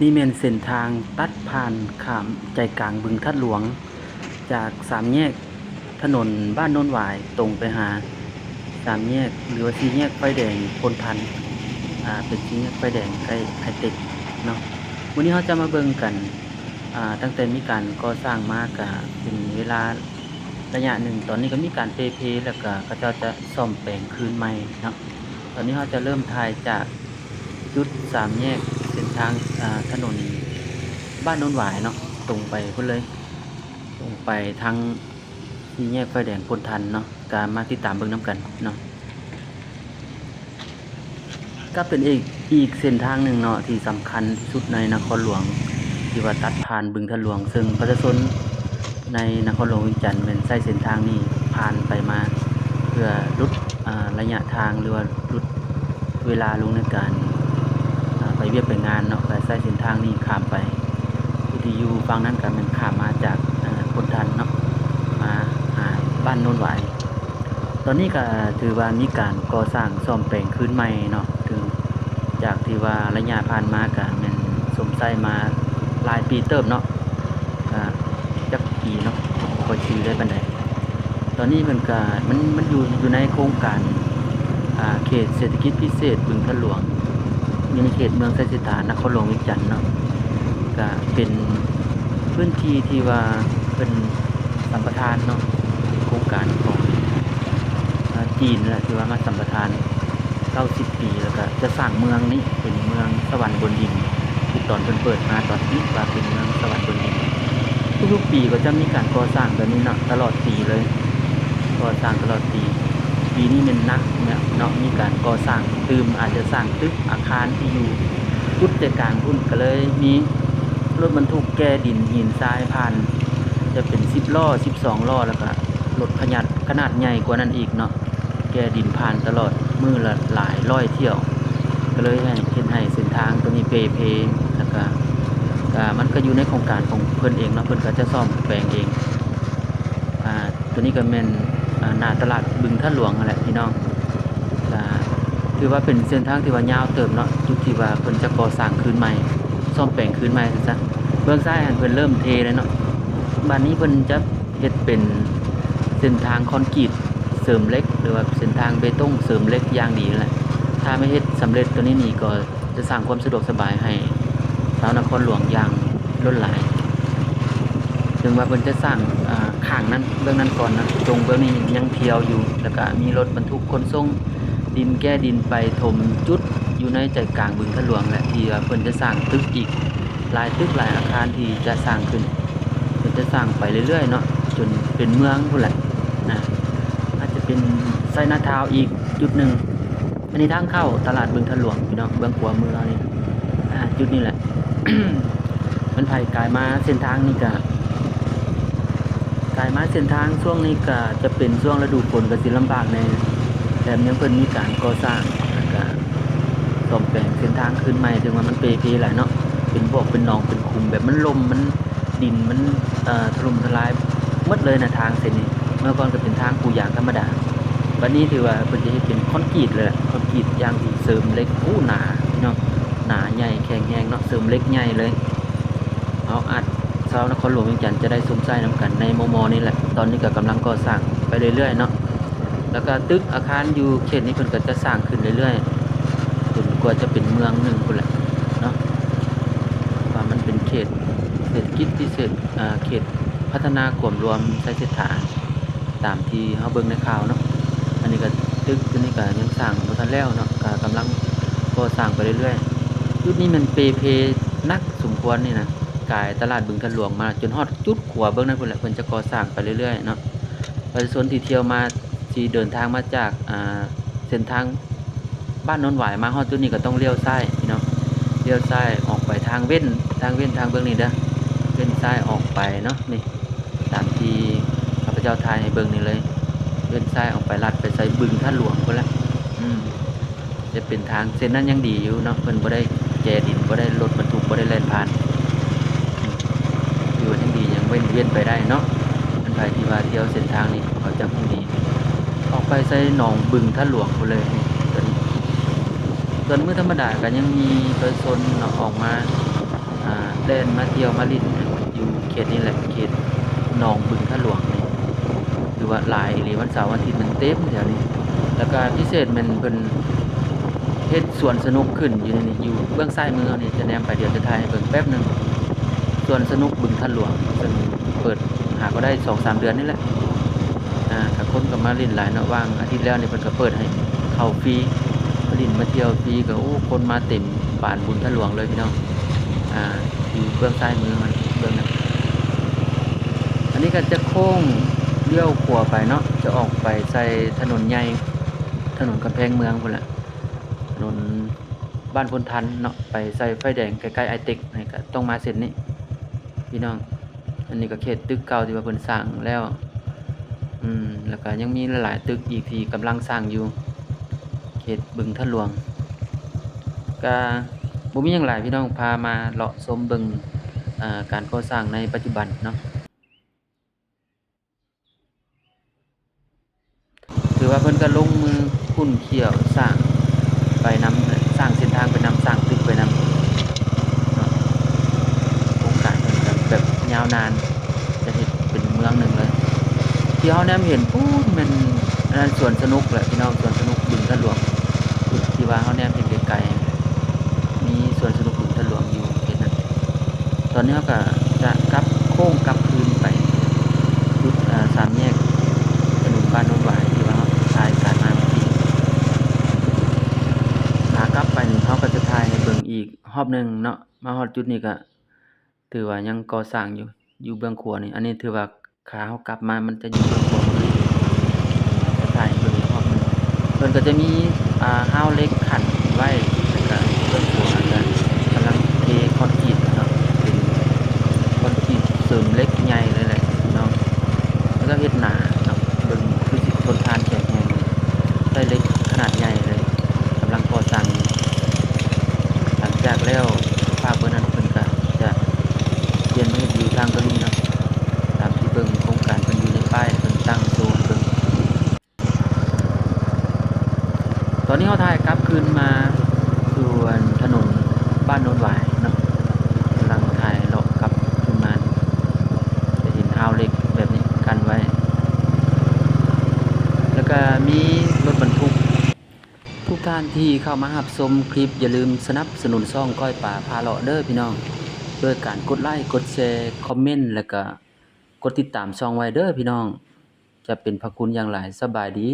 นี่แม่นเส้นทางตัดผ่านข้ามใจกลางบึงทัดหลวงจากสามแยกถนนบ้านโน้นหวายตรงไปหาสามแยกหรือว่าสี่แยกไฟแดงพลพันธุ์เป็นสี่แยกไฟแดงใกล้ไฮเทคเนาะวันนี้เราจะมาเบิ่งกันตั้งแต่มีการก่อสร้างมาก็เป็นเวลาระยะหนึ่งตอนนี้ก็มีการเพแล้วก็เขาเจ้าจะซ่อมแปลงคืนใหม่เนาะตอนนี้เราจะเริ่มถ่ายจากจุดสามแยกเส้นทางถนนบ้านโน้นหวายเนาะตรงไปพุ่นเลยตรงไปทางสี่แยกไฟแดงพลทันเนาะการมาติดตามเบิ่งน้ำกันเนาะก็เป็นอีกเส้นทางหนึ่งเนาะที่สำคัญที่สุดในนครหลวงที่ว่าตัดผ่านบึงทะหลวงซึ่งประชาชนในนครหลวงเวียงจันทน์เป็นใช้เส้นทางนี้ผ่านไปมาเพื่อลดระยะทางหรือว่าลดเวลาลงในการไปเวียกไปงานเนาะก็ใช้เส้นทางนี้ข้ามไปผู้ที่อยู่ฝั่งนั้นก็มันข้ามมาจากพลทันเนาะมาหาบ้านโน้นหวายตอนนี้ก็ถือว่ามีการก่อสร้างซ่อมแปลงคืนใหม่เนาะถึงจากที่ว่าระยะผ่านมาก็แม่นสมใช้มาหลายปีเติบเนาะจักปีเนาะบ่ค่อยชื่อได้ปานใดตอนนี้เพิ่นก็มันอยู่ในโครงการเขตเศรษฐกิจพิเศษบึงทะหลวงอยู่ในเขตเมืองไสสิฐานนครหลวงเวียงจันทน์เนาะก็เป็นพื้นที่ที่ว่าเป็นสัมปทานเนาะโครงการของจีนนั่นแหละที่ว่ามาสัมปทาน90ปีแล้วก็จะสร้างเมืองนี้เป็นเมืองสวรรค์บนดินที่ตอนเพิ่นเปิดมาตอนนี้ว่าเป็นเมืองสวรรค์บนดินทุกๆปีก็จะมีการก่อสร้างแบบนี้เนาะตลอดปีเลยก่อสร้างตลอดปีนี้แม่นหนักเนี่ยเนาะมีการก่อสร้างอาจจะสร้างตึกอาคารที่อยู่จุดใจกลางพุ่นก็เลยมีรถบรรทุกแก้ดินหินทรายผ่านจะเป็น10ล้อ12ล้อแล้วก็รถขนาดใหญ่กว่านั้นอีกเนาะแก้ดินผ่านตลอดมื้อละหลายร้อยเที่ยวก็เลยเฮ็ดให้เส้นทางตัวนี้เพแล้วก็มันก็อยู่ในโครงการของเพิ่นเองเนาะเพิ่นก็จะซ่อมแปลงเองตัวนี้ก็แม่นหน้าตลาดบึงทะหลวงนั่นแหละพี่น้องก็ถือว่าเป็นเส้นทางที่ว่ายาวเติบเนาะจุดที่ว่าเพิ่นจะก่อสร้างคืนใหม่ซ่อมแปลงคืนใหม่ซะเบื้องซ้ายเพิ่นเริ่มเทแล้วเนาะบัดนี้เพิ่นจะเฮ็ดเป็นเส้นทางคอนกรีตเสริมเหล็กหรือว่าเส้นทางเบตงเสริมเหล็กอย่างดีนั่นแหละถ้าไม่เฮ็ดสำเร็จตัวนี้นี่ก็จะสร้างความสะดวกสบายให้ชาวนครหลวงอย่างล้นหลายถึงว่าเพิ่นจะสร้างข้างนั้นเบื้องนั้นก่อนนะตรงเบื้องนี้ยังเพียวอยู่แล้วก็มีรถบรรทุกขนส่งดินแก้ดินไปถมจุดอยู่ในใจกลางบึงทะหลวงแหละที่ว่าเพิ่นจะสร้างตึกอีกหลายตึกหลายอาคารที่จะสร้างขึ้นเพิ่นจะสร้างไปเรื่อยๆเนาะจนเป็นเมืองพุ่นแหละนะอาจจะเป็นไซนาทาวน์อีกจุดหนึ่งอันนี้ทางเข้าตลาดบึงทะหลวงพี่น้องเบื้องขวามือนี่จุดนี้แหละ มันไผกลายมาเส้นทางนี้ก็กลายมาเส้นทางช่วงนี้ก็จะเป็นช่วงฤดูฝนก็สิลำบากในแถมยังเพิ่นมีการก่อสร้างแล้วก็ซ่อมแปลงเส้นทางขึ้นใหม่ถึงว่ามันเปหลายเนาะเป็นพวกเป็นหนองเป็นคุมแบบมันลมมันดินมันถล่มทลายหมดเลยนะทางเส้นนี้เมื่อก่อนก็เป็นทางปูยางธรรมดาบัดนี้ถือว่าเพิ่นจะเฮ็ดเป็นคอนกรีตเลยแหละคอนกรีตอย่างที่เสริมเหล็กหนาพี่น้องหนาใหญ่แข็งแรงเนาะเสริมเหล็กใหญ่เลยเอาอัดชาวนครหลวงเวียงจันทน์จะได้สมใจน้ำกันในมอนี่แหละตอนนี้ก็กำลังก่อสร้างไปเรื่อยๆเนาะแล้วก็ตึกอาคารอยู่เขตนี้เพิ่นก็จะสร้างขึ้นเรื่อยๆจนกว่าจะเป็นเมืองหนึ่งพุ่นแหละเนาะว่ามันเป็นเขตเศรษฐกิจพิเศษเขตพัฒนากลุ่มรวมไสเศรษฐาตามที่เฮาเบิ่งในข่าวเนาะอันนี้ก็ตึกตัวนี้ก็ยังสร้างบ่ทันแล้วเนาะก็กำลังก่อสร้างไปเรื่อยๆจุดนี้มันเพนักสมควรนี่นะกายตลาดบึงทะหลวงมาจนฮอดจุดขวาเบิ่งนั่นพุ่นแหละเพิ่นจะก่อสร้างไปเรื่อยๆเนาะประชาชนที่เที่ยวมาที่เดินทางมาจากเส้นทางบ้านโน้นหวายมาฮอดจุดนี้ก็ต้องเลี้ยวซ้ายพี่น้องเลี้ยวซ้ายออกไปทางเว้นทางเบื้องนี้เด้อเว้นซ้ายออกไปเนาะนี่ตามที่ข้าพเจ้าถ่ายให้เบิ่งนี่เลยเว้นซ้ายออกไปลัดไปใส่บึงทะหลวงพุ่นละจะเป็นทางเส้นนั้นยังดีอยู่เนาะเพิ่นบ่ได้แก่ดินบ่ได้รถบรรทุกบ่ได้แล่นผ่านอยู่ว่ายังดียังเว้นไปได้เนาะอันใดที่ว่าเที่ยวเส้นทางนี้เขาจะคงดีออกไปใส่หนองบึงทะหลวงพุ่นเลยส่วนมื้อธรรมดาก็ยังมีประชาชนเนาะออกมา เล่นมาเที่ยวมาลิ้นอยู่เขตนี้แหละเขตหนองบึงทะหลวงนี่คือว่าหลายอีหลีวันเสาร์วันอาทิตย์มันเต็มแถวนี้แล้วก็พิเศษแม่นเพิ่นเฮ็ดสวนสนุกขึ้นอยู่ในนี่อยู่เบื้องซ้ายมือเรานี่จะแนมไปเดี๋ยวจะถ่ายให้เบิ่งแป๊บหนึงสวนสนุกบึงทะหลวงซึ่งเปิดหาก็ได้ 2-3 เดือนนี่แหละถ้าคนก็มาลิ้นหลายเนาะว่างอาทิตย์แล้วนี่เพิ่นก็เปิดให้เข้าฟรีมาลิ้นมาเที่ยวฟรีก็โอ้คนมาเต็มบ้านบึงทะหลวงเลยพี่น้องอ่าอยู่เบื้องซ้ายมือมันเบื้องนั้น อันนี้ก็จะโค้งเลี้ยวขวาไปเนาะจะออกไปใส่ถนนใหญ่ถนนกำแพงเมืองพุ่นแหละถนนบ้านพลทันเนาะไปใส่ไฟแดงใกล้ๆไอเต็กนี่ก็ต้องมาเส้นนี้พี่น้องอันนี้ก็เขตตึกเก่าที่ว่าเพิ่นสร้างแล้วแล้วก็ยังมีหลายๆตึกอีกที่กำลังสร้างอยู่เขตบึงทะหลวงก็บ่มีหยังหลายพี่น้องพามาเลาะชมเบิ่งการก่อสร้างในปัจจุบันเนาะ ถือว่าเพิ่นก็ลงมือคุ้นเคี่ยวสร้างไปนำสร้างเส้นทางไปนำสร้างตึกไปนำเนาะโครงการเพิ่นก็แบบยาวนานจะเฮ็ดเป็นเมืองหนึ่งเลยที่เฮาแนมเห็นพู้นแม่นอันนั้นสวนสนุกแหละพี่น้องสวนสนุกบึงทะหลวงที่ว่าเฮาแนมเห็นไกลๆมีสวนสนุกบึงทะหลวงอยู่เขตนั้นตอนนี้เฮาก็จะกลับโค้งกลับคืนไปจุดสามแยกถนนบ้านโนนหวายที่ว่าเฮาถ่ายการมาเมื่อกี้ ขากลับไปนี่เขาก็จะถ่ายให้เบิ่งอีกรอบหนึ่งเนาะมาฮอดจุดนี้ก็ถือว่ายังก่อสร้างอยู่เบื้องขวานี่อันนี้ถือว่าขาเรากลับมามันจะอยู่เบื้องขวาหมดเลยจะถ่ายให้เบิ่งอีกรอบหนึ่งเพิ่นก็จะมีห้าวเหล็กคั่นไว้แล้วก็เบื้องขวาก็กำลังเทคอนกรีตเนาะเป็นคอนกรีตเสริมเหล็กใหญ่เลยแหละพี่น้องแล้วก็เฮ็ดหนาเนาะเบิ่งคือสิทนทานแข็งแรงใช้เหล็กขนาดใหญ่เลยกำลังก่อสร้างอยู่ หลังจากแล้วภาคเบิ่งนั้นเพิ่นก็จะเปลี่ยนมาเฮ็ดอยู่ทางตรงนี้เนาะตามที่เบิ่งโครงการเพิ่นอยู่ในป้ายเพิ่นตั้งโชว์ให้เบิ่งตอนนี้เราถ่ายกลับคืนมาสู่อันถนนบ้านโนนหวายเนาะกำลังถ่ายเลาะกลับคืนมาจะเห็นอ่าวเล็กแบบนี้กันไว้แล้วก็มีรถบรรทุก ทุกท่านที่เข้ามารับชมคลิปอย่าลืมสนับสนุนช่องก้อยป่าพาเลาะเด้อพี่น้องด้วยการกดไลค์กดแชร์คอมเมนต์แล้วก็กดติดตามช่องไว้เด้อพี่น้องจะเป็นพระคุณอย่างหลายสบายดี